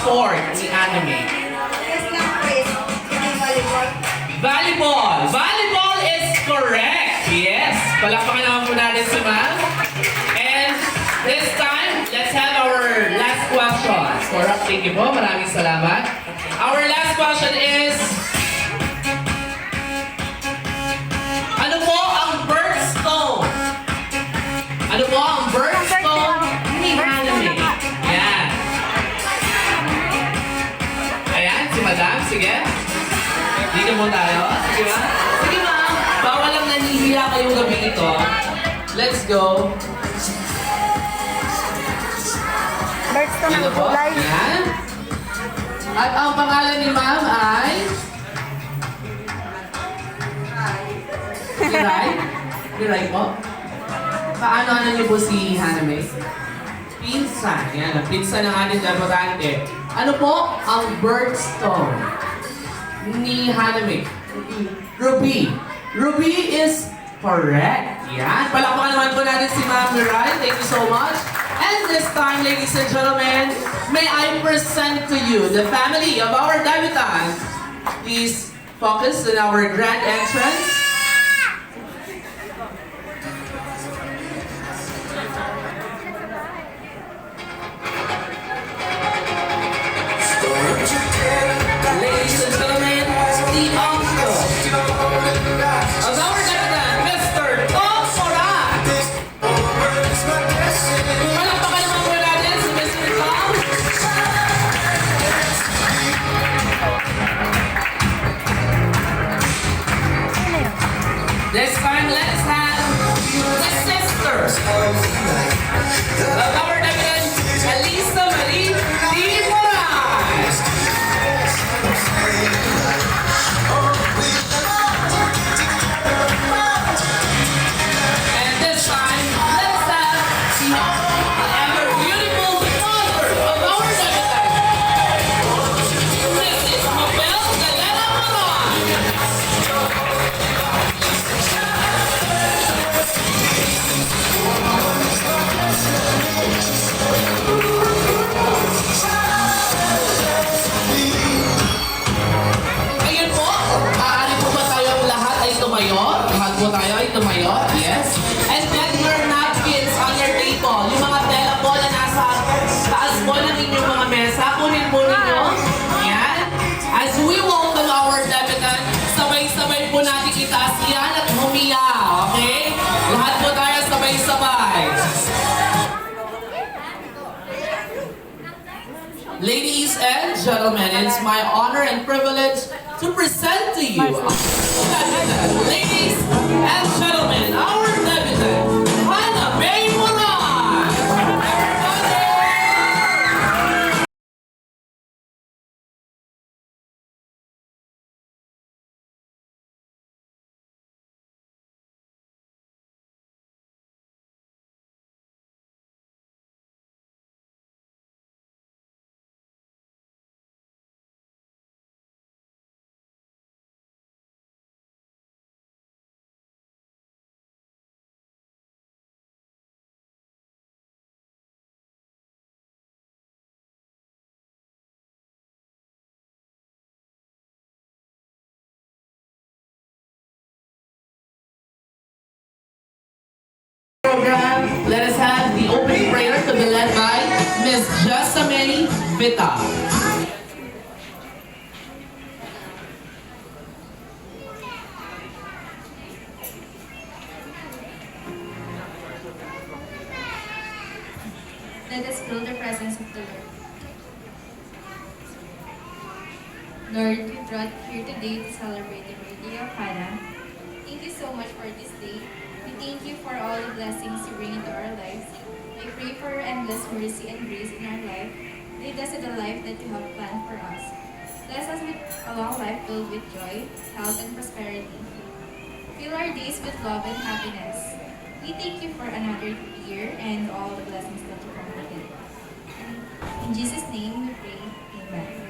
sport ni Anime? Yes lang, Chris. Hindi volleyball. Volleyball! Volleyball is correct! Yes! Palakpakan naman po natin si ma'am. And this time, let's have our last question. Thank you po. Maraming salamat. Our last question is, ano po ang birthstone? Ano po ang birthstone ni Anime? Ayan. Ayan, si madam. Sige. Dito mo tayo. Sige ba? Sige ma'am. Bawal lang nahihiya kayong gabi ito. Let's go. Birthstone Dito ng po. kulay. Ayan. At ang pangalan ni ma'am ay... Mirai? Mirai po? Paano niyo po si Haname? Pinsan. Yan, ang pinsan ng ating debutante. Ano po ang birthstone ni Haname? Ruby. Ruby is correct. Yan. Palakpakan naman po natin si Ma'am Mirai. Thank you so much. And this time, ladies and gentlemen, may I present to you the family of our debutant. Please focus on our grand entrance. Ladies and gentlemen, the uncle of our debutant, Mr. Tom Moran. Palakpakan naman po natin si Mr. Tom. This time, let's have the sisters of our debutant, Elisa Marie D. Moran. And this time, let's have the ever beautiful mother of our debutant, Mrs. Mabel Galera Moran. Ayun po, maaari po ba tayong lahat ay tumayo? Lahat po tayo ay tumayo, yes. And get your napkins on your table. Yung mga tela po na nasa taas po ng inyong mga mesa, kunin po ninyo. Yan. As we welcome our debutant, sabay-sabay po natin itaas yan at humiya, okay? Lahat po tayo sabay-sabay. Ladies and gentlemen, it's my honor and privilege to present to you our debutant. Ladies and gentlemen, our debutant, Hannah May Moran. Program, let us have the opening prayer to be led by Ms. Jessamine Vita. Let us feel the presence of the Lord. Lord, we brought here today to celebrate the birthday of Hannah. Thank you so much for this day. We thank you for all the blessings you bring into our lives. I pray for your endless mercy and grace in our life. Lead us to the life that you have planned for us. Bless us with a long life filled with joy, health, and prosperity. Fill our days with love and happiness. We thank you for another year and all the blessings that you come with it. In Jesus' name we pray. Amen.